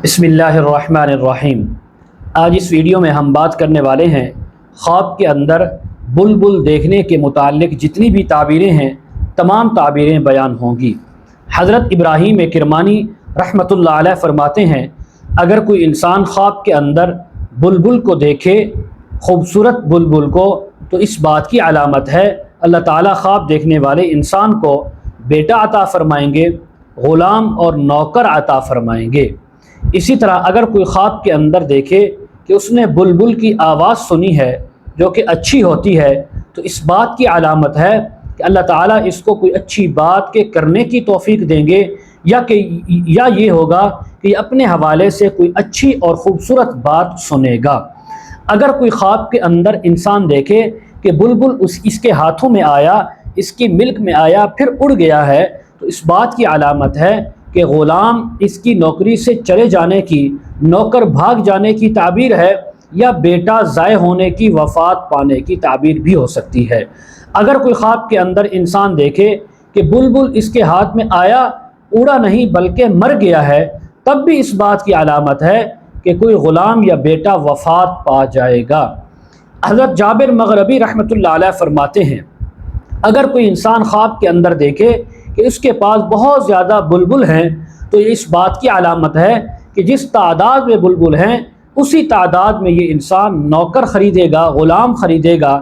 बिस्मिल्लाहिर्रहमानिर्रहीम। आज इस वीडियो में हम बात करने वाले हैं ख्वाब के अंदर बुलबुल देखने के मुताल्लिक़ जितनी भी ताबीरें हैं तमाम ताबीरें बयान होंगी। हज़रत इब्राहीम किरमानी रहमतुल्लाह अलैह फरमाते हैं, अगर कोई इंसान ख्वाब के अंदर बुलबुल को देखे, खूबसूरत बुलबुल को, तो इस बात की अलामत है अल्लाह ताला ख्वाब देखने वाले इंसान को बेटा अता फ़रमाएंगे, ग़ुलाम और नौकर अता फ़रमाएंगे। इसी तरह अगर कोई ख्वाब के अंदर देखे कि उसने बुलबुल की आवाज़ सुनी है जो कि अच्छी होती है, तो इस बात की अलामत है कि अल्लाह ताला इसको कोई अच्छी बात के करने की तौफीक देंगे, या ये होगा कि अपने हवाले से कोई अच्छी और ख़ूबसूरत बात सुनेगा। अगर कोई ख्वाब के अंदर इंसान देखे कि बुलबुल इसके हाथों में आया, इसकी मिल्क में आया, फिर उड़ गया है, तो इस बात की अलामत है कि ग़ुलाम इसकी नौकरी से चले जाने की, नौकर भाग जाने की ताबीर है, या बेटा ज़ाय होने की, वफ़ात पाने की ताबीर भी हो सकती है। अगर कोई ख्वाब के अंदर इंसान देखे कि बुलबुल इसके हाथ में आया, उड़ा नहीं बल्कि मर गया है, तब भी इस बात की अलामत है कि कोई ग़ुलाम या बेटा वफ़ात पा जाएगा। हज़रत जाबिर मग़रबी रहमतुल्लाह अलैह फरमाते हैं, अगर कोई इंसान ख्वाब के अंदर देखे कि उसके पास बहुत ज़्यादा बुलबुल हैं, तो ये इस बात की अलामत है कि जिस तादाद में बुलबुल हैं उसी तादाद में ये इंसान नौकर ख़रीदेगा, ग़ुलाम ख़रीदेगा,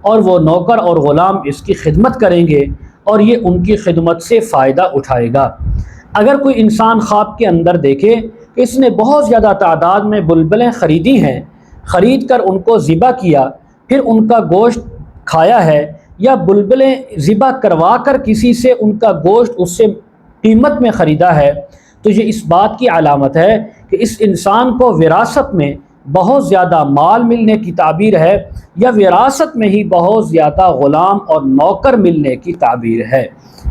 और वो नौकर और ग़ुलाम इसकी खिदमत करेंगे और ये उनकी खिदमत से फ़ायदा उठाएगा। अगर कोई इंसान ख्वाब के अंदर देखे कि इसने बहुत ज़्यादा तादाद में बुलबुलें ख़रीदी हैं, ख़रीद कर उनको ज़िबा किया, फिर उनका गोश्त खाया है, या बुलबुलें ज़िबा करवा कर किसी से उनका गोश्त उससे कीमत में ख़रीदा है, तो ये इस बात की अलामत है कि इस इंसान को विरासत में बहुत ज़्यादा माल मिलने की ताबीर है, या विरासत में ही बहुत ज़्यादा ग़ुलाम और नौकर मिलने की ताबीर है।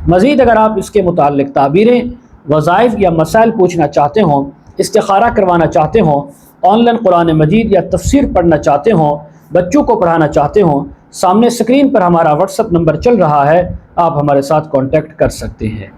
मज़ीद अगर आप इसके मुताल्लिक़ ताबीरें, वज़ाइफ या मसाइल पूछना चाहते हों, इस्तिखारा करवाना चाहते हों, ऑनलाइन कुरान मजीद या तफसीर पढ़ना चाहते हों, बच्चों को पढ़ाना चाहते हों, सामने स्क्रीन पर हमारा व्हाट्सएप नंबर चल रहा है, आप हमारे साथ कांटेक्ट कर सकते हैं।